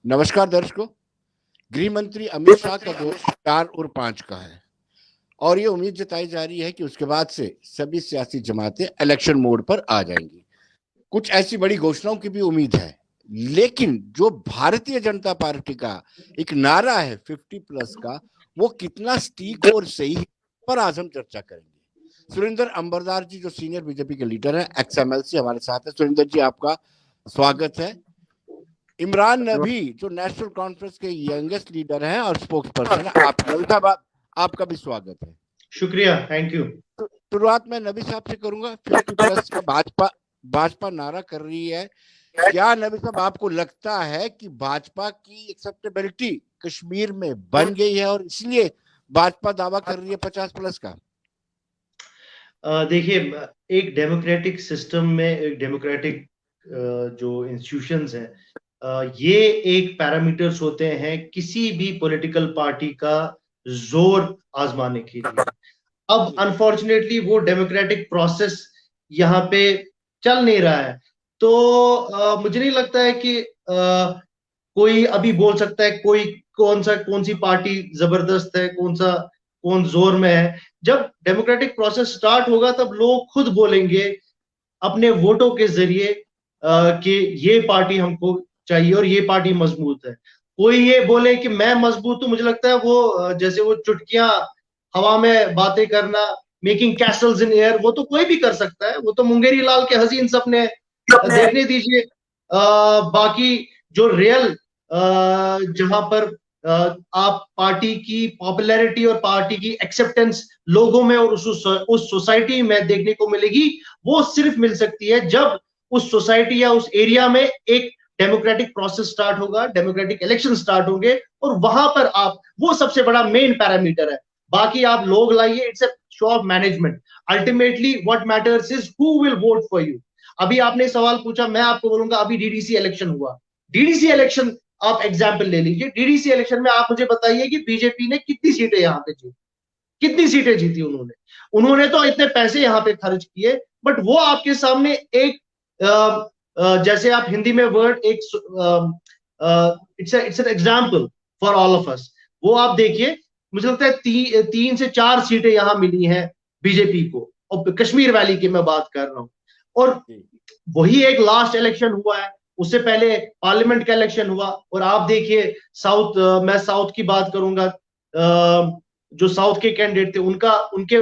नमस्कार दर्शकों। गृह मंत्री अमित शाह का दौर 4 और 5 का है और ये उम्मीद जताई जा रही है कि उसके बाद से सभी सियासी जमातें इलेक्शन मोड पर आ जाएंगी। कुछ ऐसी बड़ी घोषणाओं की भी उम्मीद है, लेकिन जो भारतीय जनता पार्टी का एक नारा है 50+ का, वो कितना सटीक और सही है पर आज हम चर्चा करेंगे। सुरेंद्र अंबरदार जी जो सीनियर बीजेपी के लीडर हैं, XMLC, हमारे साथ है। सुरेंद्र जी, आपका स्वागत है। इमरान नबी जो नेशनल कॉन्फ्रेंस के यंगेस्ट लीडर हैं और स्पोक्स पर्सन है, आपका भी स्वागत है। शुक्रिया, थैंक यू। शुरुआत मैं नबी साहब से करूंगा। 50+ का भाजपा नारा कर रही है। क्या नबी साहब आपको लगता है कि भाजपा की एक्सेप्टेबिलिटी कश्मीर में बन गई है और इसलिए भाजपा दावा कर रही है 50+ का? देखिए, एक डेमोक्रेटिक सिस्टम में एक डेमोक्रेटिक जो इंस्टीट्यूशंस हैं, ये एक पैरामीटर्स होते हैं किसी भी पॉलिटिकल पार्टी का जोर आजमाने के लिए। अब अनफॉर्चुनेटली वो डेमोक्रेटिक प्रोसेस यहाँ पे चल नहीं रहा है। तो मुझे नहीं लगता है कि कोई अभी बोल सकता है कोई कौन सी पार्टी जबरदस्त है, कौन जोर में है। जब डेमोक्रेटिक प्रोसेस स्टार्ट होगा तब लोग खुद बोलेंगे अपने वोटों के जरिए कि ये पार्टी हमको चाहिए और ये पार्टी मजबूत है। कोई ये बोले कि मैं मजबूत हूं, मुझे लगता है वो जैसे वो चुटकियां हवा में बातें करना, मेकिंग कैसल्स इन एयर, वो तो कोई भी कर सकता है। वो तो मुंगेरी लाल के हसीन सपने देखने दीजिए। बाकी जो रियल जहां पर आप पार्टी की पॉपुलैरिटी और पार्टी की एक्सेप्टेंस लोगों में और उस सोसाइटी में देखने को मिलेगी, वो सिर्फ मिल सकती है जब उस सोसाइटी या उस एरिया में एक डेमोक्रेटिक प्रोसेस स्टार्ट होगा, डेमोक्रेटिक इलेक्शन स्टार्ट होंगे, और वहां पर आप, वो सबसे बड़ा मेन पैरामीटर है। बाकी आप लोग लाइए, it's a show off management. Ultimately what matters is who will vote for you. अभी आपने सवाल पूछा, मैं आपको बोलूंगा अभी डीडीसी इलेक्शन हुआ। डीडीसी इलेक्शन आप एग्जाम्पल ले लीजिए। डीडीसी इलेक्शन में आप मुझे बताइए कि बीजेपी ने कितनी सीटें यहाँ पे जीती, कितनी सीटें जीती उन्होंने। उन्होंने तो इतने पैसे यहाँ पे खर्च किए, बट वो आपके सामने एक जैसे आप हिंदी में वर्ड एक it's an example for all of us. वो आप देखिए, मुझे लगता है 3 से 4 सीटें यहाँ मिली हैं बीजेपी को, और कश्मीर वैली की मैं बात कर रहा हूँ। और वही एक लास्ट इलेक्शन हुआ है, उससे पहले पार्लियामेंट का इलेक्शन हुआ। और आप देखिए साउथ, मैं साउथ की बात करूंगा, जो साउथ के कैंडिडेट थे उनके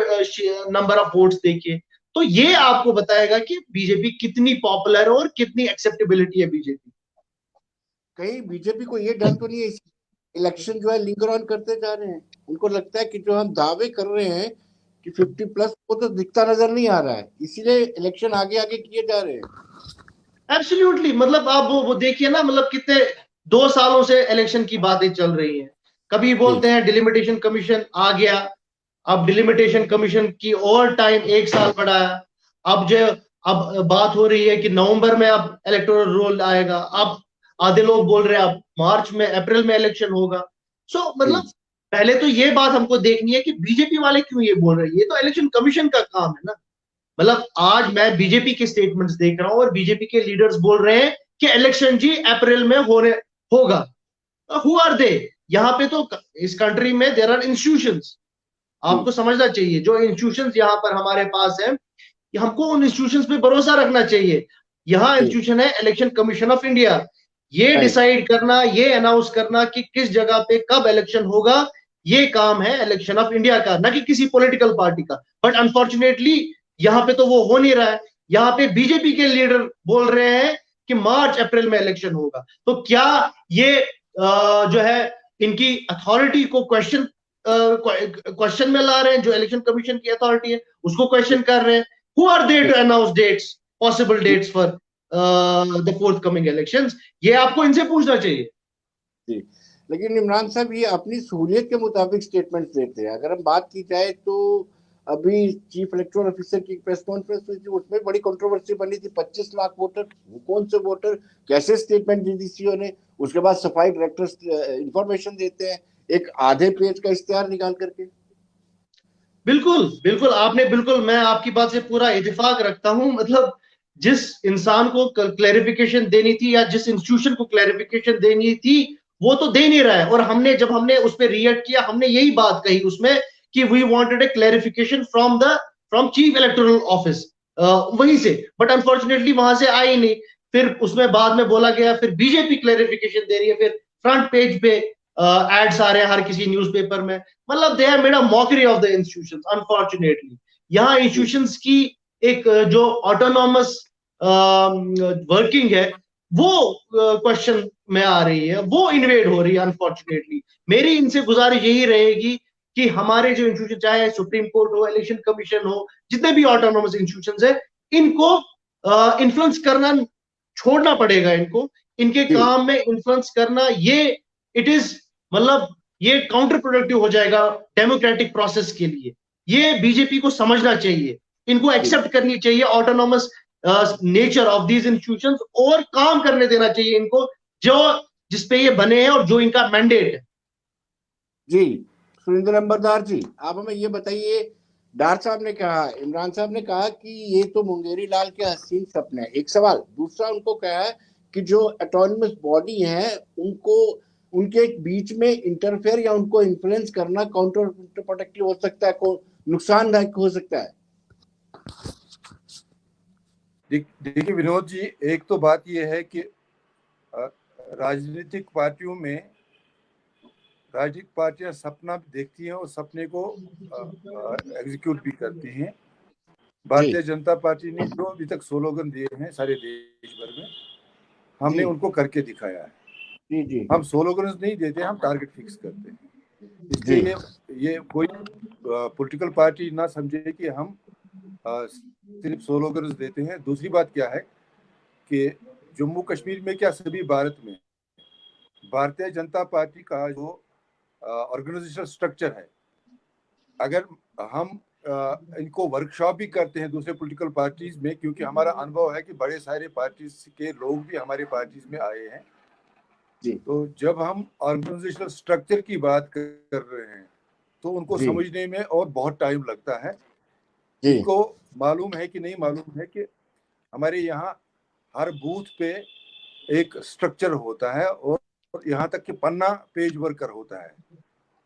नंबर ऑफ वोट्स देखिए। तो ये आपको बताएगा कि बीजेपी कितनी पॉपुलर है और कितनी एक्सेप्टेबिलिटी है बीजेपी। कहीं बीजेपी को ये डर तो नहीं है इलेक्शन जो है लिंगर ऑन करते जा रहे हैं? उनको लगता है कि जो हम दावे कर रहे हैं कि 50+ वो तो दिखता नजर नहीं आ रहा है, इसीलिए इलेक्शन आगे आगे किए जा रहे हैं। एब्सोल्युटली, मतलब आप वो देखिए ना, मतलब कितने 2 सालों से इलेक्शन की बातें चल रही हैं। कभी बोलते हैं डिलिमिटेशन कमीशन आ गया, अब डिलिमिटेशन कमीशन की और टाइम 1 साल बढ़ाया। अब बात हो रही है कि नवंबर में अब इलेक्टोरल रोल आएगा। अब आधे लोग बोल रहे हैं अब मार्च में, अप्रैल में इलेक्शन होगा। सो मतलब पहले तो ये बात हमको देखनी है कि बीजेपी वाले क्यों ये बोल रहे हैं। ये तो इलेक्शन कमीशन का काम है ना। मतलब आज मैं बीजेपी के स्टेटमेंट्स देख रहा हूं और बीजेपी के लीडर्स बोल रहे हैं कि इलेक्शन जी अप्रैल में होगा। Who are they? यहाँ पे तो इस कंट्री में देयर आर इंस्टीट्यूशंस। आपको समझना चाहिए जो इंस्टीट्यूशंस यहाँ पर हमारे पास है, हमको उन इंस्टीट्यूशंस पे भरोसा रखना चाहिए। यहाँ इंस्टीट्यूशन है इलेक्शन कमीशन ऑफ इंडिया। ये डिसाइड करना, ये अनाउंस करना कि किस जगह पे कब इलेक्शन होगा, ये काम है इलेक्शन ऑफ इंडिया का, ना कि किसी पॉलिटिकल पार्टी का। बट अनफॉर्चुनेटली यहाँ पे तो वो हो नहीं रहा है। यहाँ पे बीजेपी के लीडर बोल रहे हैं कि मार्च अप्रैल में इलेक्शन होगा। तो क्या ये जो है इनकी अथॉरिटी को क्वेश्चन में ला रहे हैं? जो इलेक्शन कमीशन की अथॉरिटी है उसको क्वेश्चन कर रहे हैं। Who are they to announce dates, possible dates for the forthcoming elections? ये आपको इनसे पूछना चाहिए। जी, लेकिन इमरान साहब ये अपनी सहूलियत के मुताबिक स्टेटमेंट देते हैं। अगर हम बात की जाए तो अभी चीफ इलेक्टोरल ऑफिसर की प्रेस कॉन्फ्रेंस हुई थी, उसमें बड़ी कंट्रोवर्सी बनी थी। 25 लाख वोटर, वो कौन से वोटर, कैसे स्टेटमेंट दी थी सीओ ने? उसके बाद सफाई डायरेक्टर इंफॉर्मेशन देते हैं एक आधे पेज का इश्तेहार निकाल करके। बिल्कुल बिल्कुल, आपने बिल्कुल, मैं आपकी बात से पूरा इत्तेफाक रखता हूं। मतलब जिस इंसान को क्लैरिफिकेशन देनी थी या जिस इंस्टीट्यूशन को क्लैरिफिकेशन देनी थी वो तो दे नहीं रहा है। और जब हमने उस पर रिएक्ट किया, हमने यही बात कही उसमें कि we wanted a clarification from chief electoral office, वहीं से, बट अनफॉर्चुनेटली वहां से आई नहीं। फिर उसमें बाद में बोला गया, फिर बीजेपी क्लैरिफिकेशन दे रही है, फिर फ्रंट पेज पे एड्स आ रहे हैं हर किसी न्यूज़पेपर में। मतलब they have made a mockery of the institutions unfortunately. यहाँ इंस्टीट्यूशंस की एक जो ऑटोनॉमस वर्किंग है वो क्वेश्चन में आ रही है, वो इन्वेड हो रही है अनफॉर्चुनेटली। मेरी इनसे गुजारिश यही रहेगी कि हमारे जो इंस्टीट्यूशन, चाहे सुप्रीम कोर्ट हो, इलेक्शन कमीशन हो, जितने भी ऑटोनॉमस इंस्टीट्यूशंस है, इनको इन्फ्लुएंस करना छोड़ना पड़ेगा। इनको इनके काम में इन्फ्लुएंस करना, ये इट इज मतलब ये काउंटर प्रोडक्टिव हो जाएगा डेमोक्रेटिक प्रोसेस के लिए। ये बीजेपी को समझना चाहिए, इनको एक्सेप्ट करनी चाहिए autonomous nature of these institutions, और काम करने देना चाहिए इनको जो जिसपे ये बने हैं और जो इनका मैंडेट है। जी सुरेंद्र अंबरदार जी, आप हमें ये बताइए, डार साहब ने कहा, इमरान साहब ने कहा कि ये तो मुंगेरी लाल के हसीन सपने हैं, एक सवाल। दूसरा उनको कहा है कि जो ऑटोनमस बॉडी है उनको उनके बीच में इंटरफेयर या उनको इन्फ्लुएंस करना काउंटर प्रोडक्टिव हो सकता है, को नुकसानदायक हो सकता है। देखिए विनोद जी, एक तो बात यह है कि राजनीतिक पार्टियां सपना देखती हैं और सपने को एग्जीक्यूट भी करती हैं। भारतीय जनता पार्टी ने जो अभी तक स्लोगन दिए हैं सारे देश भर में, हमने उनको करके दिखाया है। जी। हम स्लोगन नहीं देते, हम टारगेट फिक्स करते हैं। इसलिए ये कोई पॉलिटिकल पार्टी ना समझे कि हम सिर्फ स्लोगन देते हैं। दूसरी बात क्या है कि जम्मू कश्मीर में क्या सभी भारत में भारतीय जनता पार्टी का जो ऑर्गेनाइजेशनल स्ट्रक्चर है, अगर हम इनको वर्कशॉप भी करते हैं दूसरे पॉलिटिकल पार्टीज में, क्योंकि हमारा अनुभव है कि बड़े सारे पार्टीज के लोग भी हमारे पार्टीज में आए हैं जी। तो जब हम ऑर्गेनाइजेशनल स्ट्रक्चर की बात कर रहे हैं तो उनको समझने में और बहुत टाइम लगता है। इनको मालूम है कि नहीं मालूम है कि हमारे यहाँ हर बूथ पे एक स्ट्रक्चर होता है और यहाँ तक कि पन्ना पेज वर्कर होता है,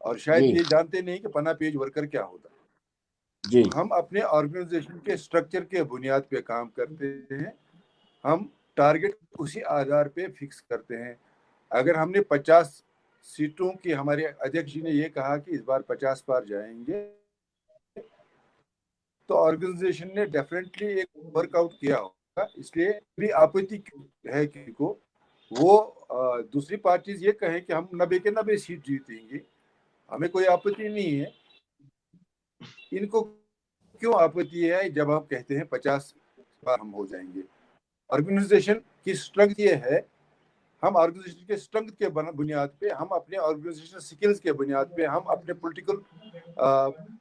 और शायद ये जानते नहीं कि पन्ना पेज वर्कर क्या होता है जी। हम अपने ऑर्गेनाइजेशन के स्ट्रक्चर के बुनियाद पे काम करते हैं, हम टारगेट उसी आधार पे फिक्स करते हैं। अगर हमने 50 सीटों की, हमारे अध्यक्ष जी ने ये कहा कि इस बार 50 पार जाएंगे, तो ऑर्गेनाइजेशन ने डेफिनेटली एक वर्कआउट किया होगा। इसलिए भी आपत्ति है कि वो दूसरी पार्टीज ये कहें कि हम 90 के 90 सीट जीतेंगे, हमें कोई आपत्ति नहीं है। इनको क्यों आपत्ति है जब हम कहते हैं 50 बार हम हो जाएंगे? ऑर्गेनाइजेशन की स्ट्रेंथ ये है, हम ऑर्गेनाइजेशन के स्ट्रेंथ के बुनियाद पे, हम अपने ऑर्गेनाइजेशन स्किल्स के बुनियाद पे, हम अपने पॉलिटिकल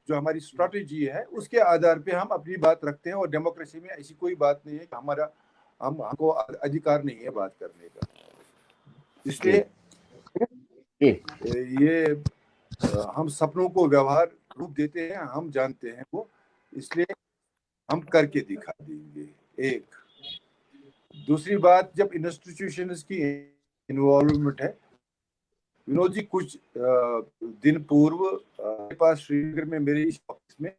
जो हमारी स्ट्रैटेजी है उसके आधार पे हम अपनी बात रखते हैं। और डेमोक्रेसी में ऐसी कोई बात नहीं है कि हमको अधिकार नहीं है बात करने का। इसलिए ये हम सपनों को व्यवहार रूप देते हैं, हम जानते हैं वो, इसलिए हम करके दिखा देंगे। एक दूसरी बात, जब इंस्टीट्यूशंस की इन्वॉल्वमेंट है, विनोद जी कुछ दिन पूर्व मेरे पास श्रीनगर में मेरे इस ऑफिस में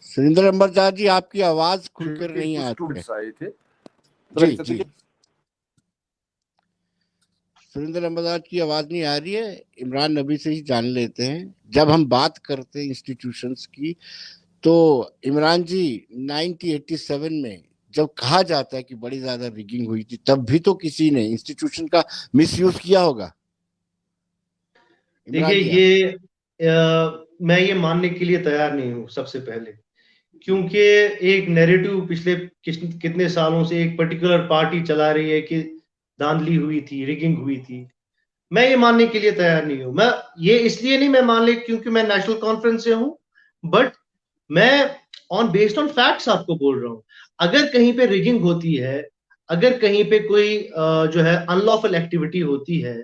सुरेंद्र अंबरदार जी, आपकी आवाज खुलकर नहीं आ रही है। आए थे जी। सुरेंद्र अंबरदार की आवाज नहीं आ रही है, इमरान नबी से ही जान लेते हैं। जब हम बात करते हैं इंस्टीट्यूशंस की, तो इमरान जी 1987 में जब कहा जाता है कि बड़ी ज्यादा रिगिंग हुई थी, तब भी तो किसी ने इंस्टीट्यूशन का मिसयूज किया होगा। देखिए मैं ये मानने के लिए तैयार नहीं हूं सबसे पहले, क्योंकि एक नैरेटिव पिछले कितने सालों से एक पर्टिकुलर पार्टी चला रही है कि धांधली हुई थी, रिगिंग हुई थी। मैं ये मानने के लिए तैयार नहीं हूं। मैं ये इसलिए नहीं मैं मान ले क्योंकि मैं नेशनल कॉन्फ्रेंस से हूं, बट मैं बेस्ड ऑन फैक्ट्स आपको बोल रहा हूं। अगर कहीं पे रिगिंग होती है, अगर कहीं पे कोई जो है अनलॉफुल एक्टिविटी होती है,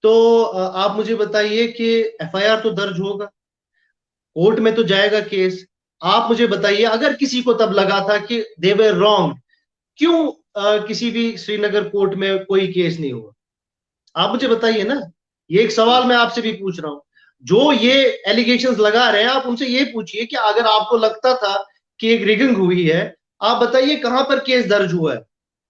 तो आप मुझे बताइए कि एफआईआर तो दर्ज होगा, कोर्ट में तो जाएगा केस। आप मुझे बताइए, अगर किसी को तब लगा था कि दे वर रॉन्ग, क्यों किसी भी श्रीनगर कोर्ट में कोई केस नहीं हुआ? आप मुझे बताइए ना, ये एक सवाल मैं आपसे भी पूछ रहा हूं। जो ये एलिगेशंस लगा रहे हैं, आप उनसे ये पूछिए कि अगर आपको लगता था कि एक रिगिंग हुई है, आप बताइए कहां पर केस दर्ज हुआ है?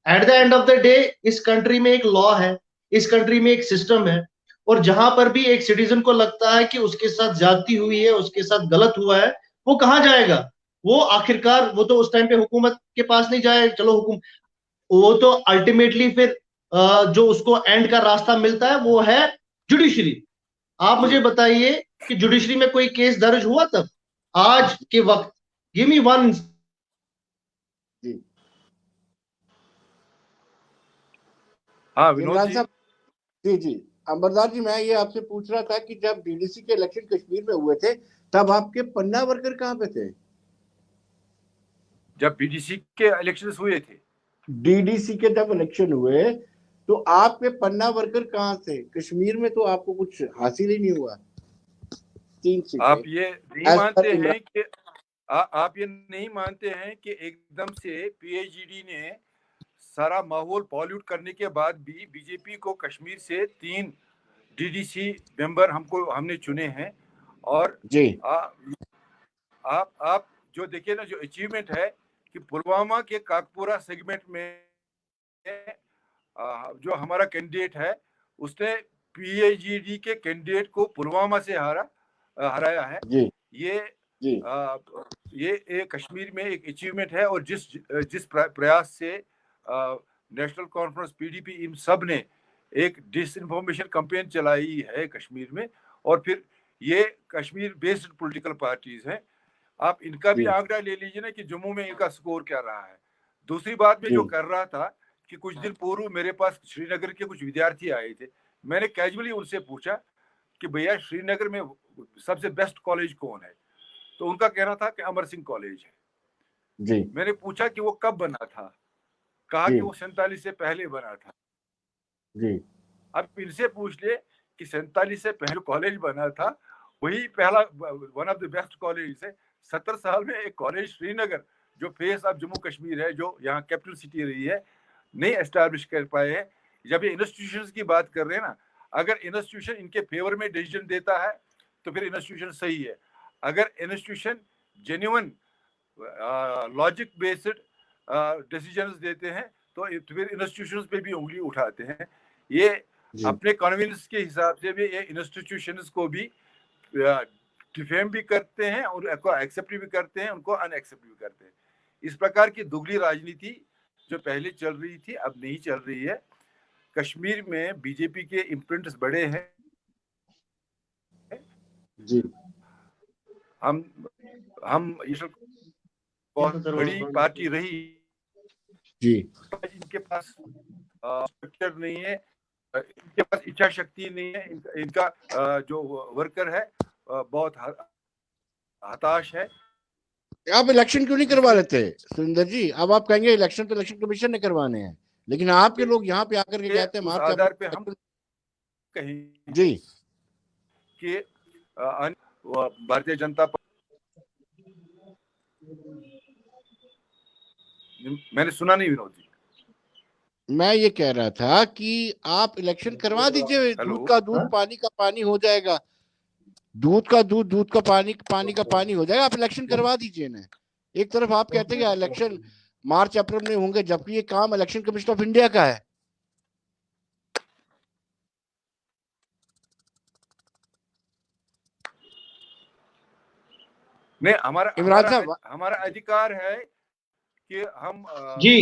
At the end of the day इस कंट्री में एक लॉ है, इस कंट्री में एक सिस्टम है, और जहां पर भी एक सिटीजन को लगता है कि उसके साथ ज्यादती हुई है, उसके साथ गलत हुआ है, वो कहां जाएगा? वो आखिरकार वो तो उस टाइम पे हुकूमत के पास नहीं जाए, चलो हुकुम, वो तो अल्टीमेटली फिर जो उसको एंड का रास्ता मिलता है वो है जुडिशरी। आप मुझे बताइए कि जुडिशरी में कोई केस दर्ज हुआ तब, आज के वक्त? Give me one. जी हाँ विनोद इमरान जी। साहब। जी जी, अंबरदार जी, मैं ये आपसे पूछ रहा था कि जब डीडीसी के इलेक्शन कश्मीर में हुए थे, तब आपके पन्ना वर्कर कहाँ पे थे? जब बीडीसी के इलेक्शंस हुए थे, डीडीसी के जब इलेक्शन हुए, तो आपके पन्ना वर्कर कहाँ थे? कश्मीर में तो आपको कुछ हासिल ही नहीं हुआ, 3 सीटें आप ये नहीं एज पर मानते इमरान। हैं कि आप ये नहीं मानते हैं कि एकदम से पीएचडी ने सारा माहौल पॉल्यूट करने के बाद भी बीजेपी को कश्मीर से 3 डीडीसी मेंबर हमने चुने हैं। और जी आ, आप जो देखिए ना, जो अचीवमेंट है कि पुलवामा के काकपुरा सेगमेंट में जो हमारा कैंडिडेट है, उसने पीएचडी के कैंडिडेट को पुलवामा से हराया है। जी ये जी आ, ये कश्मीर में एक अचीवमेंट है। और जिस जिस प्रयास से नेशनल कॉन्फ्रेंस, पीडीपी, इन सब ने एक डिसइंफॉर्मेशन कैंपेन चलाई है कश्मीर में, और फिर ये कश्मीर बेस्ड पॉलिटिकल पार्टीज हैं। आप इनका भी जी आंकड़ा ले लीजिए ना कि जम्मू में इनका स्कोर क्या रहा है। दूसरी बात में जी जो कर रहा था कि कुछ दिन पूर्व मेरे पास श्रीनगर के कुछ विद्यार्थी आए थे। मैंने कैजुअली उनसे पूछा कि भैया श्रीनगर में सबसे बेस्ट कॉलेज कौन है? तो उनका कहना था कि अमर सिंह कॉलेज है। जी मैंने पूछा कि वो कब बना था? कहा जी कि वो 47 से पहले बना था। जी अब इनसे पूछ ले कि 47 से पहले कॉलेज बना था, वही पहला one of the best college है। 70 साल में एक कॉलेज श्रीनगर, जो फेस ऑफ जम्मू कश्मीर है, जो यहाँ कैपिटल सिटी रही है, नहीं एस्टैब्लिश कर पाए हैं। जब ये इंस्टीट्यूशन की बात कर रहे हैं ना, अगर इंस्टीट्यूशन इनके फेवर में डिसीजन देता है तो फिर इंस्टीट्यूशन सही है। अगर institution genuine logic based decisions देते हैं तो फिर इंस्टीट्यूशंस पे भी उंगली उठाते हैं। ये जी अपने कन्वीनियंस के हिसाब से भी ये इंस्टीट्यूशंस को भी डिफेम भी करते हैं और एक्सेप्ट भी करते हैं, उनको अनएक्सेप्ट भी करते हैं। इस प्रकार की दुगली राजनीति जो पहले चल रही थी अब नहीं चल रही है। कश्मीर में बीजेपी के इम्प्रिंट्स बड़े हैं। जी हम हम बहुत बड़ी पार्टी रही, जी इनके पास स्ट्रक्चर नहीं है, इनके पास इच्छा शक्ति नहीं है। इनका जो वर्कर है बहुत हताश है। आप इलेक्शन क्यों नहीं करवा लेते सुरेंद्र जी? अब आप कहेंगे इलेक्शन तो इलेक्शन कमीशन ने करवाने हैं, लेकिन आपके लोग यहाँ पे आकर के कहते हैं उस मार्च आधार पे हम अप्रैल। कहेंगे जी कि भारतीय जनता पार्टी, मैंने सुना नहीं विनोद जी। मैं ये कह रहा था कि आप इलेक्शन करवा दीजिए, हेलो। दूध का दूध पानी का पानी हो जाएगा, दूध का दूध दूध का पानी पानी का पानी हो जाएगा। आप इलेक्शन करवा दीजिए ना। एक तरफ आप कहते हैं कि इलेक्शन मार्च अप्रैल में होंगे, जबकि ये काम इलेक्शन कमीशन ऑफ इंडिया का है। नहीं, हमारा इमरान हमारा साहब। हमारा अधिकार है कि हम जी,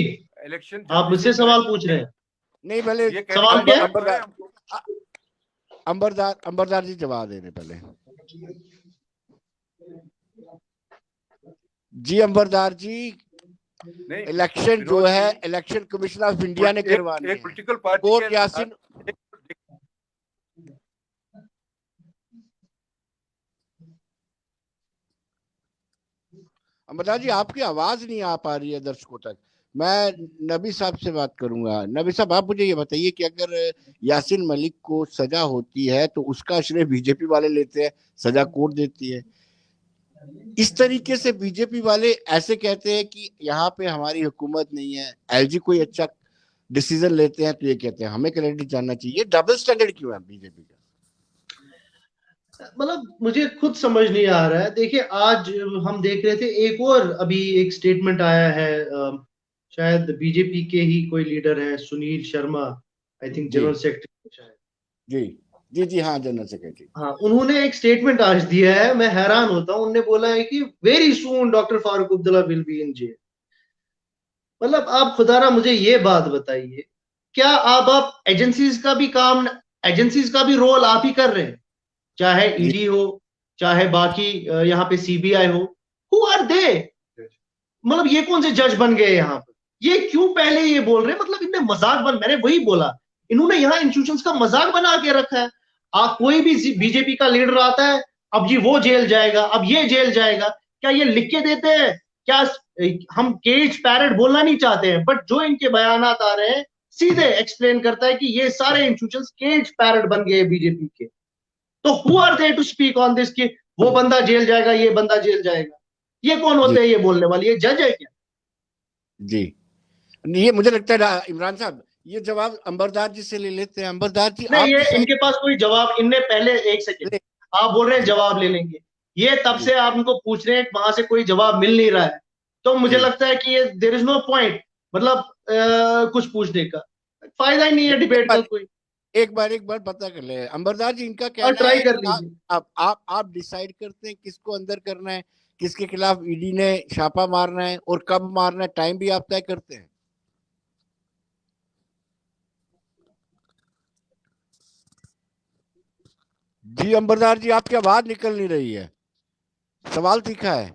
इलेक्शन आप जल्दी से मुझसे करें। सवाल पूछ रहे हैं। नहीं, पहले ये कहने का सवाल क्या? अधिकार तो है हमको। अंबरदार जी जवाब देने पहले। जी अंबरदार जी, नहीं इलेक्शन जो विनोद है जी, इलेक्शन कमीशन ऑफ इंडिया ने एक करवानी है। पॉलिटिकल पार्टी के कोर्ट यासीन। अंबरदार जी, आपकी आवाज नहीं आ पा रही है दर्शकों तक। मैं नबी साहब से बात करूंगा। नबी साहब, आप मुझे ये बताइए कि अगर यासीन मलिक को सजा होती है तो उसका श्रेय बीजेपी वाले लेते हैं, सजा कोर्ट देती है। इस तरीके से बीजेपी वाले ऐसे कहते हैं कि यहाँ पे हमारी हुकूमत नहीं है, एलजी कोई अच्छा डिसीजन लेते हैं तो ये कहते हैं हमें क्रेडिट जानना चाहिए। डबल स्टैंडर्ड क्यों है बीजेपी का? मतलब मुझे खुद समझ नहीं आ रहा है। देखिए, आज हम देख रहे थे एक और अभी एक स्टेटमेंट आया है, शायद बीजेपी के ही कोई लीडर है, सुनील शर्मा, आई थिंक जी जनरल सेक्रेटरी शायद। जी जी जी, हाँ, जनरल सेक्रेटरी। हाँ, उन्होंने एक स्टेटमेंट आज दिया है, मैं हैरान होता हूँ। उन्होंने बोला है कि very soon doctor Farooq Abdullah will be in jail. मतलब आप खुदारा मुझे ये बात बताइए, क्या आप एजेंसीज का भी काम, एजेंसीज का भी रोल आप ही कर रहे हैं? चाहे जी ईडी हो, चाहे बाकी यहाँ पे सीबीआई हो, हु आर दे? मतलब ये कौन से जज बन गए यहाँ पर? ये क्यों पहले ये बोल रहे हैं? मतलब इनने मजाक मैंने वही बोला, इन्होंने यहाँ इंस्टीट्यूशंस का मजाक बना के रखा है। कोई भी बीजेपी का लीडर आता है, अब जी वो जेल जाएगा, अब ये जेल जाएगा। क्या ये लिख के देते हैं? क्या हम केज पैरेड बोलना नहीं चाहते हैं, बट जो इनके बयानात आ रहे हैं सीधे एक्सप्लेन करता है कि ये सारे इंस्टीट्यूशंस केज पैरेड बन गए बीजेपी के। तो who are they to speak on this कि वो बंदा जेल जाएगा, ये बंदा जेल जाएगा? ये कौन जी होते हैं ये बोलने वाले? ये जज है क्या? जी। ये मुझे लगता है इमरान साहब ये जवाब अंबरदार जी से ले लेते हैं। अंबरदार जी, नहीं, आप ये डिसाइड इनके पास कोई जवाब, इनने पहले, एक सेकेंड, ले। आप बोल रहे हैं जी जवाब ले लेंगे, ये तब जी से आप इनको पूछ रहे हैं, वहां से कोई जवाब मिल नहीं रहा है। तो मुझे जी। लगता है कि ये देर इज नो पॉइंट, मतलब कुछ पूछने का फायदा ही नहीं है एक डिबेट का बार कोई। एक बार पता कर ले अंबरदार जी, इनका और कहना ट्राई है कर कि लीजिए। आप डिसाइड करते हैं किसको अंदर करना है, किसके खिलाफ ईडी ने छापा मारना है और कब मारना है, टाइम भी आप तय करते हैं। जी अंबरदार जी, आपकी आवाज निकल नहीं रही है, सवाल तीखा है।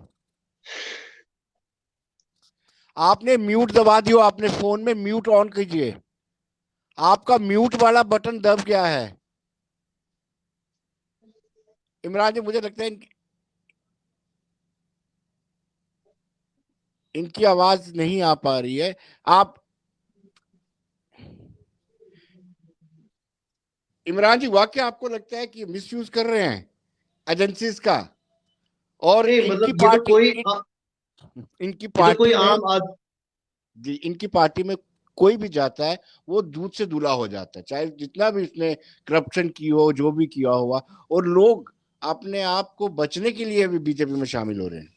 आपने म्यूट दबा दियो, आपने फोन में म्यूट ऑन कीजिए, आपका म्यूट वाला बटन दब गया है। इमरान जी, मुझे लगता है इनकी आवाज नहीं आ पा रही है। आप इमरान जी, वाकई आपको लगता है कि मिसयूज कर रहे हैं एजेंसीज का? और नहीं, इनकी मतलब पार्टी इनकी ये तो कोई पार्टी में, आम आदमी। जी, इनकी पार्टी में कोई भी जाता है वो दूध से दूल्हा हो जाता है, चाहे जितना भी इसने करप्शन की हो, जो भी किया हुआ। और लोग अपने आप को बचने के लिए भी बीजेपी में शामिल हो रहे हैं।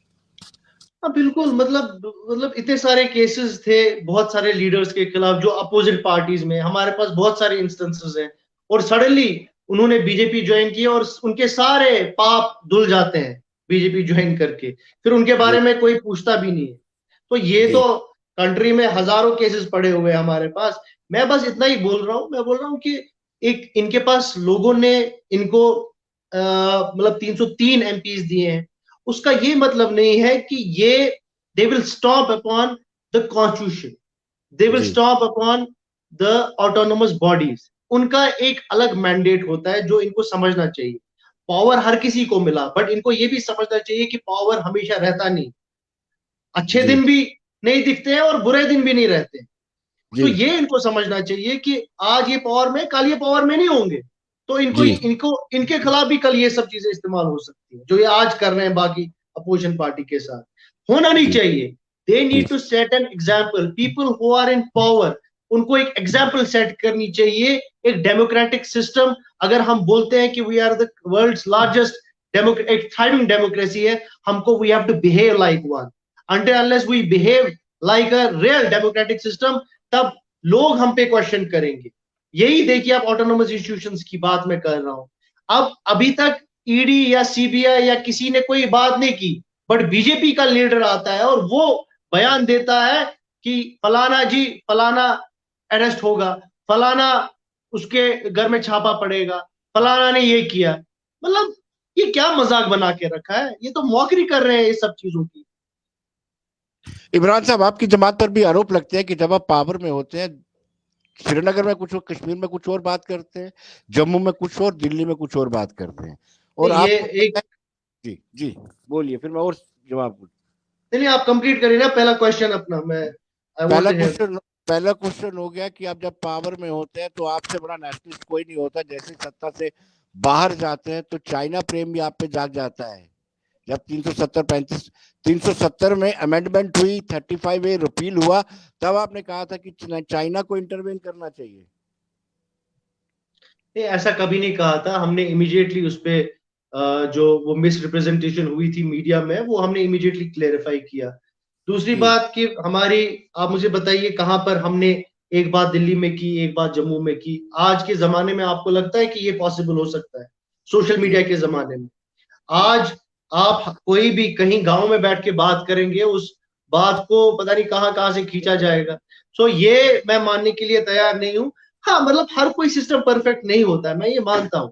हाँ बिल्कुल, मतलब इतने सारे केसेस थे बहुत सारे लीडर्स के खिलाफ जो अपोजिट पार्टीज में, हमारे पास बहुत सारे इंस्टेंसेस हैं, और सडनली उन्होंने बीजेपी ज्वाइन किया और उनके सारे पाप धुल जाते हैं बीजेपी ज्वाइन करके, फिर उनके जी बारे में कोई पूछता भी नहीं है। तो ये जी तो कंट्री में हजारों केसेस पड़े हुए हैं हमारे पास। मैं बस इतना ही बोल रहा हूँ, मैं बोल रहा हूँ कि एक इनके पास लोगों ने इनको मतलब 303 एमपीज दिए हैं, उसका ये मतलब नहीं है कि ये they will stop upon the constitution, they will जी stop upon the autonomous bodies. उनका एक अलग मैंडेट होता है जो इनको समझना चाहिए। पावर हर किसी को मिला, बट इनको ये भी समझना चाहिए कि पावर हमेशा रहता नहीं, अच्छे जी दिन भी नहीं दिखते हैं और बुरे दिन भी नहीं रहते। तो जी ये इनको समझना चाहिए कि आज ये पावर में, कल ये पावर में नहीं होंगे। तो इनको जी इनको इनके खिलाफ भी कल ये सब चीजें इस्तेमाल हो सकती है जो ये आज कर रहे हैं बाकी अपोजिशन पार्टी के साथ। होना नहीं जी चाहिए। दे जी need to set an example, people who are in power, उनको एक एग्जाम्पल सेट करनी चाहिए। एक डेमोक्रेटिक सिस्टम, अगर हम बोलते हैं कि we are the world's largest एक थ्राइविंग डेमोक्रेसी है, हमको we have to behave like one. until unless we behave like a real democratic system, तब लोग हम पे क्वेश्चन करेंगे। यही देखिए, आप ऑटोनोमस इंस्टीट्यूशंस की बात मैं कर रहा हूं। अब अभी तक ईडी या सीबीआई या किसी ने कोई बात नहीं की, बट बीजेपी का लीडर आता है और वो बयान देता है कि फलाना जी, फलाना अरेस्ट होगा, फलाना उसके घर में छापा पड़ेगा, फलाना ने ये किया। मतलब ये क्या मजाक बना के रखा है? ये तो मौकरी कर रहे हैं ये सब चीजों की। इमरान साहब, आपकी जमात पर भी आरोप लगते हैं कि जब आप पावर में होते हैं, श्रीनगर में कुछ और, कश्मीर में कुछ और बात करते हैं, जम्मू में कुछ और, दिल्ली में कुछ और बात करते हैं। और ये आपको एक, पता है, जी जी, बोलिए, फिर मैं और जवाब। नहीं नहीं, आप कंप्लीट करिए ना पहला क्वेश्चन अपना, मैं पहला क्वेश्चन हो गया कि आप जब पावर में होते हैं तो आपसे बड़ा नेशनलिस्ट कोई नहीं होता, जैसे सत्ता से बाहर जाते हैं तो चाइना प्रेम भी आप पे जाग जाता है। जब 370 में अमेंडमेंट हुई, 35A रिपील हुआ, तब आपने कहा था कि चाइना को इंटरवेन करना चाहिए। ऐसा कभी नहीं कहा था हमने। इमीडिएटली उस पे जो वो मिस रिप्रेजेंटेशन हुई थी मीडिया में, वो हमने इमीडिएटली क्लेरिफाई किया। दूसरी बात कि हमारी, आप मुझे बताइए कहां पर हमने एक बात दिल्ली में की, एक बात जम्मू में की। आज के जमाने में आपको लगता है कि ये पॉसिबल हो सकता है? सोशल मीडिया के जमाने में आज आप कोई भी कहीं गांव में बैठ के बात करेंगे, उस बात को पता नहीं कहां कहां से खींचा जाएगा। सो ये मैं मानने के लिए तैयार नहीं हूं। हाँ, मतलब हर कोई सिस्टम परफेक्ट नहीं होता है, मैं ये मानता हूं।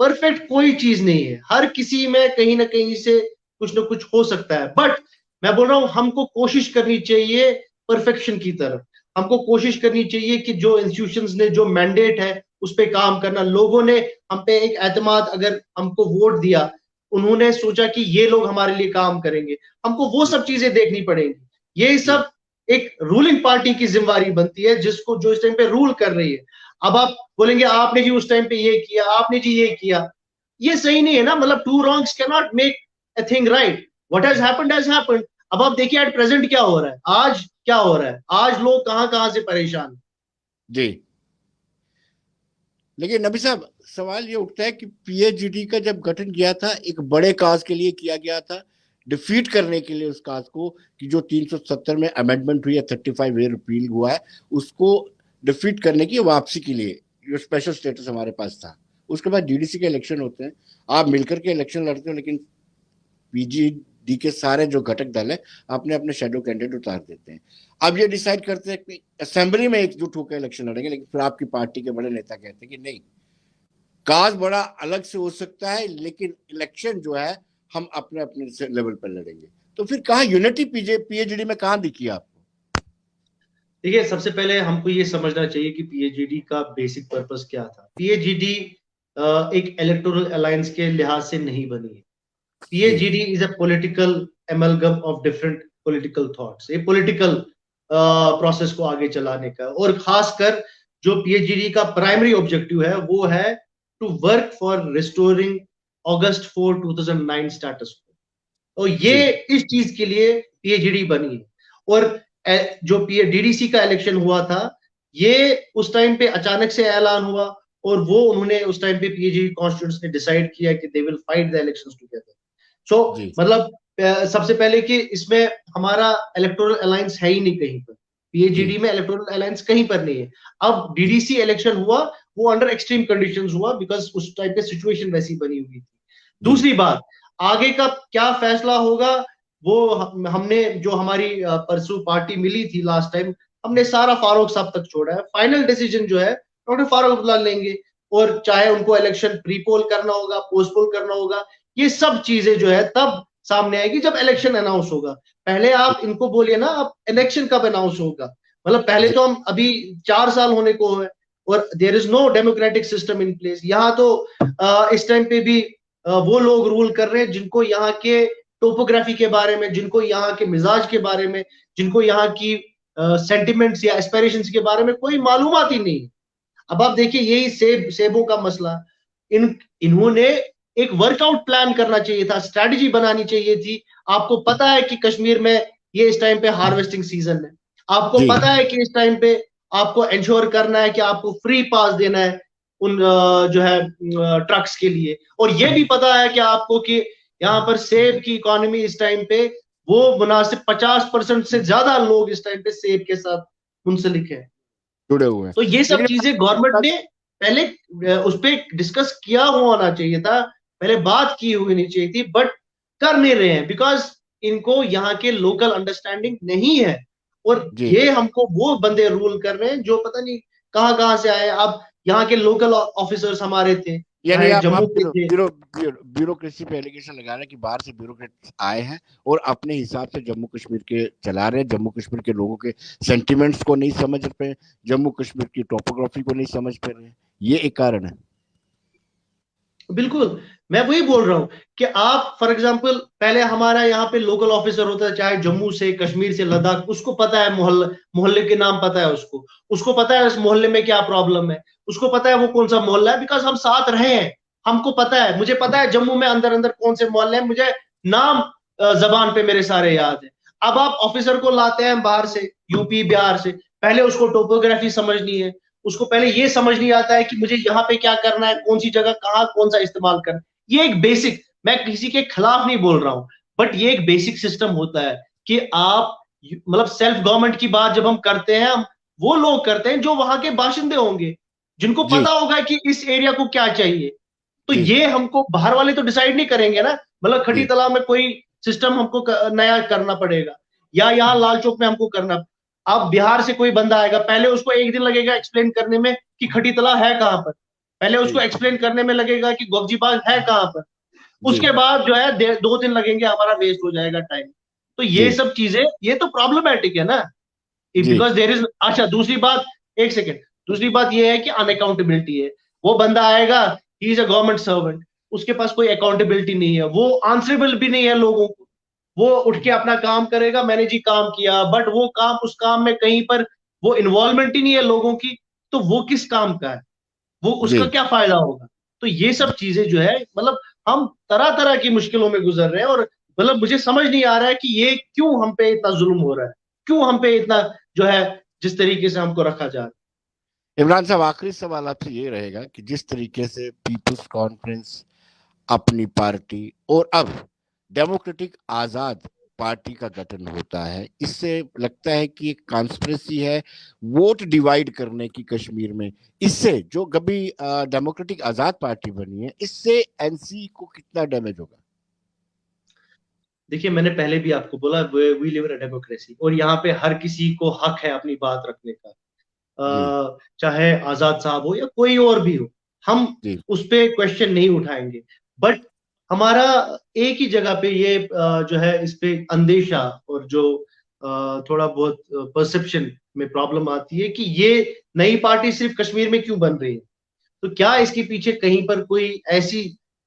परफेक्ट कोई चीज नहीं है, हर किसी में कहीं ना कहीं से कुछ ना कुछ हो सकता है। बट मैं बोल रहा हूं हमको कोशिश करनी चाहिए परफेक्शन की तरफ। हमको कोशिश करनी चाहिए कि जो इंस्टीट्यूशंस ने जो मैंडेट है उस पर काम करना। लोगों ने हम पे एक एतमाद, अगर हमको वोट दिया, उन्होंने सोचा कि ये लोग हमारे लिए काम करेंगे, हमको वो सब चीजें देखनी पड़ेंगी। ये सब एक रूलिंग पार्टी की जिम्मेवारी बनती है, जिसको जो इस टाइम पे रूल कर रही है। अब आप बोलेंगे आपने जी उस टाइम पे ये किया, आपने जी ये किया, ये सही नहीं है ना। मतलब two wrongs can not make a thing right. What has happened has happened. अब आप देखिए एट प्रेजेंट क्या हो रहा है, आज क्या हो रहा है, आज लोग कहां कहां से परेशान हैं। जी, लेकिन नबी साहब सवाल ये उठता है कि पीएचडी का जब गठन किया था, एक बड़े काज के लिए किया गया था, डिफीट करने के लिए उस काज को, कि जो 370 में अमेंडमेंट हुई है, 35A रिपील हुआ है, उसको डिफीट करने की वापसी के लिए जो स्पेशल स्टेटस हमारे पास था। उसके बाद डीडीसी के इलेक्शन होते हैं, आप मिलकर के इलेक्शन लड़ते हो, लेकिन पीजीडी के सारे जो घटक दल है अपने अपने शेडो कैंडिडेट उतार देते हैं। अब ये डिसाइड करते हैं कि असेंबली में एकजुट होकर इलेक्शन लड़ेंगे, लेकिन फिर आपकी पार्टी के बड़े नेता कहते हैं कि नहीं, काज बड़ा अलग से हो सकता है, लेकिन इलेक्शन जो है हम अपने अपने लेवल पर लड़ेंगे। तो फिर कहाँ यूनिटी पीएचडी में कहाँ दिखी आपको? देखिए, सबसे पहले हमको ये समझना चाहिए कि पीएचडी का बेसिक पर्पस क्या था। पीएचडी एक इलेक्टोरल अलायंस के लिहाज से नहीं बनी है। PhD is a political amalgam of different political thoughts. ये पॉलिटिकल प्रोसेस को आगे चलाने का, और खासकर जो पीएचडी का प्राइमरी ऑब्जेक्टिव है वो है to work for restoring August 4, 2009 status को। और ये इस चीज के लिए पीएचडी बनी है। और जो डीडीसी का इलेक्शन हुआ था, ये उस टाइम पे अचानक से ऐलान हुआ, और वो उन्होंने उस टाइम पे पीएचडी कॉन्स्टिट्यूएंट्स ने डिसाइड किया कि they will fight the elections together. So मतलब सबसे पहले कि इसमें हमारा इलेक्टोरल अलायंस है ही नहीं कहीं पर। पीएचडी में इलेक्टोरल अलायंस कहीं पर नहीं है। अब डीडीसी इलेक्शन हुआ, वो अंडर एक्सट्रीम कंडीशंस हुआ, बिकॉज उस टाइम पे सिचुएशन वैसी बनी हुई थी। दूसरी बात, आगे का क्या फैसला होगा, वो हमने जो हमारी परसों पार्टी मिली थी लास्ट टाइम, हमने सारा फारूक साहब तक छोड़ा है। फाइनल डिसीजन जो है डॉक्टर फारूक अब्दुल्ला लेंगे, और चाहे उनको इलेक्शन प्रीपोल करना होगा, पोस्टपोल करना होगा, ये सब चीजें जो है तब सामने आएगी जब इलेक्शन अनाउंस होगा। पहले आप इनको बोलिए ना, आप इलेक्शन कब अनाउंस होगा? मतलब पहले तो हम अभी 4 साल होने को है, और there is no democratic system in place. यहाँ तो इस टाइम पे भी वो लोग रूल कर रहे हैं जिनको यहाँ के टोपोग्राफी के बारे में, जिनको यहाँ के मिजाज के बारे में, जिनको यहाँ की सेंटिमेंट्स या एस्पिरेशंस के बारे में कोई मालूमात ही नहीं है। अब आप देखिए, यही सेबों का मसला। इन्होंने एक वर्कआउट प्लान करना चाहिए था, स्ट्रेटजी बनानी चाहिए थी। आपको पता है कि कश्मीर में ये इस टाइम पे हार्वेस्टिंग सीजन है, आपको पता है कि इस टाइम पे आपको इंश्योर करना है कि आपको फ्री पास देना है उन जो है ट्रक्स के लिए, और ये भी पता है कि आपको कि यहाँ पर सेब की इकोनॉमी इस टाइम पे वो मुनासिब 50% से ज्यादा लोग इस टाइम पे सेब के साथ मुंसलिक है, जुड़े हुए हैं। तो ये सब चीजें गवर्नमेंट ने पहले उस पर डिस्कस किया होना चाहिए था, पहले बात की हुई नहीं चाहिए थी, बट कर नहीं रहे हैं बिकॉज इनको यहाँ के लोकल अंडरस्टैंडिंग नहीं है। और ये हमको वो बंदे रूल कर रहे हैं जो पता नहीं कहां कहां से आए। अब यहाँ के लोकल ऑफिसर्स हमारे थे, यानी आप जम्मू के थे। ब्यूरोक्रेसी पे एलिगेशन लगा रहे हैं कि बाहर से ब्यूरोक्रेट आए हैं और अपने हिसाब से जम्मू कश्मीर के चला रहे हैं, जम्मू कश्मीर के लोगों के सेंटिमेंट्स को नहीं समझ रहे, जम्मू कश्मीर की टोपोग्राफी को नहीं समझ पा रहे हैं। ये एक कारण है। बिल्कुल, मैं वही बोल रहा हूँ कि आप फॉर एग्जांपल पहले हमारा यहाँ पे लोकल ऑफिसर होता है, चाहे जम्मू से, कश्मीर से, लद्दाख, उसको पता है मोहल्ले के नाम पता है उसको पता है इस मोहल्ले में क्या प्रॉब्लम है, उसको पता है वो कौन सा मोहल्ला है, बिकॉज हम साथ रहे हैं, हमको पता है। मुझे पता है जम्मू में अंदर अंदर कौन से मोहल्ले हैं, मुझे नाम जबान पे मेरे सारे याद है। अब आप ऑफिसर को लाते हैं बाहर से, यूपी बिहार से, पहले उसको टोपोग्राफी समझनी है, उसको पहले ये समझ नहीं आता है कि मुझे यहाँ पे क्या करना है, कौन सी जगह कहाँ कौन सा इस्तेमाल करना है। ये एक बेसिक, मैं किसी के खिलाफ नहीं बोल रहा हूं, बट ये एक बेसिक सिस्टम होता है कि आप मतलब सेल्फ गवर्नमेंट की बात जब हम करते हैं, हम वो लोग करते हैं जो वहां के बाशिंदे होंगे, जिनको जी पता होगा कि इस एरिया को क्या चाहिए। तो जी ये हमको बाहर वाले तो डिसाइड नहीं करेंगे ना, मतलब खटी जी तालाब में कोई सिस्टम हमको नया करना पड़ेगा, या यहाँ लाल चौक में हमको करना। अब बिहार से कोई बंदा आएगा, पहले उसको एक दिन लगेगा एक्सप्लेन करने में कि खटी तालाब है कहाँ पर, पहले उसको जी एक्सप्लेन करने में लगेगा कि गोगजी बाग है कहाँ पर, जी उसके बाद जो है 2 दिन लगेंगे, हमारा वेस्ट हो जाएगा टाइम। तो ये जी सब चीजें, ये तो प्रॉब्लमेटिक है ना, जी बिकॉज देर इज। अच्छा दूसरी बात, एक सेकेंड, दूसरी बात ये है कि अनअकाउंटेबिलिटी है। वो बंदा आएगा, he is a government servant, उसके पास कोई अकाउंटेबिलिटी नहीं है, वो आंसरेबल भी नहीं है लोगों को। वो उठ के अपना काम करेगा, मैंने जी काम किया, बट वो काम, उस काम में कहीं पर वो इन्वॉल्वमेंट ही नहीं है लोगों की, तो वो किस काम का है, वो जी उसका क्या फायदा होगा। तो ये सब चीजें जो है, मतलब हम तरह तरह की मुश्किलों में गुजर रहे हैं, और मतलब मुझे समझ नहीं आ रहा है कि ये क्यों हम पे इतना जुल्म हो रहा है, क्यों हम पे इतना जो है जिस तरीके से हमको रखा जा रहा है। इमरान साहब, आखिरी सवाल आपसे ये रहेगा कि जिस तरीके से पीपुल्स कॉन्फ्रेंस अपनी पार्टी और अब डेमोक्रेटिक आजाद पार्टी का गठन होता है, इससे लगता है कि एक कॉन्स्पिरेसी है वोट डिवाइड करने की कश्मीर में। इससे जो कभी डेमोक्रेटिक आजाद पार्टी बनी है, इससे एनसी को कितना डैमेज होगा? देखिए, मैंने पहले भी आपको बोला, we live in a democracy, और यहाँ पे हर किसी को हक है अपनी बात रखने का। जी चाहे आजाद साहब हो या कोई और भी हो, हम जी उस पे क्वेश्चन नहीं उठाएंगे। बट हमारा एक ही जगह पे ये जो है इस पे अंदेशा, और जो थोड़ा बहुत परसेप्शन में प्रॉब्लम आती है कि ये नई पार्टी सिर्फ कश्मीर में क्यों बन रही है। तो क्या इसके पीछे कहीं पर कोई ऐसी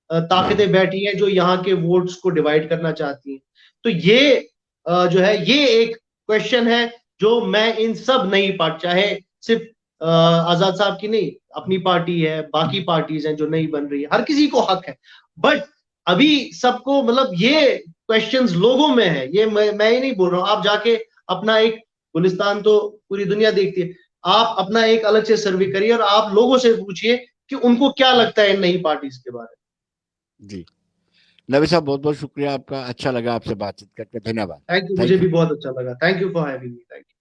ताकतें बैठी हैं जो यहाँ के वोट्स को डिवाइड करना चाहती हैं। तो ये जो है ये एक क्वेश्चन है जो मैं इन सब नई पार्टी, चाहे सिर्फ आजाद साहब की नहीं, अपनी पार्टी है, बाकी पार्टीज हैं जो नई बन रही है, हर किसी को हक है। बट अभी सबको मतलब ये क्वेश्चंस लोगों में है, ये मैं ही नहीं बोल रहा हूँ। आप जाके अपना एक, गुलिस्तान तो पूरी दुनिया देखती है, आप अपना एक अलग से सर्वे करिए और आप लोगों से पूछिए कि उनको क्या लगता है इन नई पार्टीज के बारे जी। नबी साहब, बहुत बहुत शुक्रिया आपका, अच्छा लगा आपसे बातचीत करके, धन्यवाद। में। थैंक यू, मुझे थैंक भी यू। बहुत अच्छा लगा। Thank you for having me. Thank you.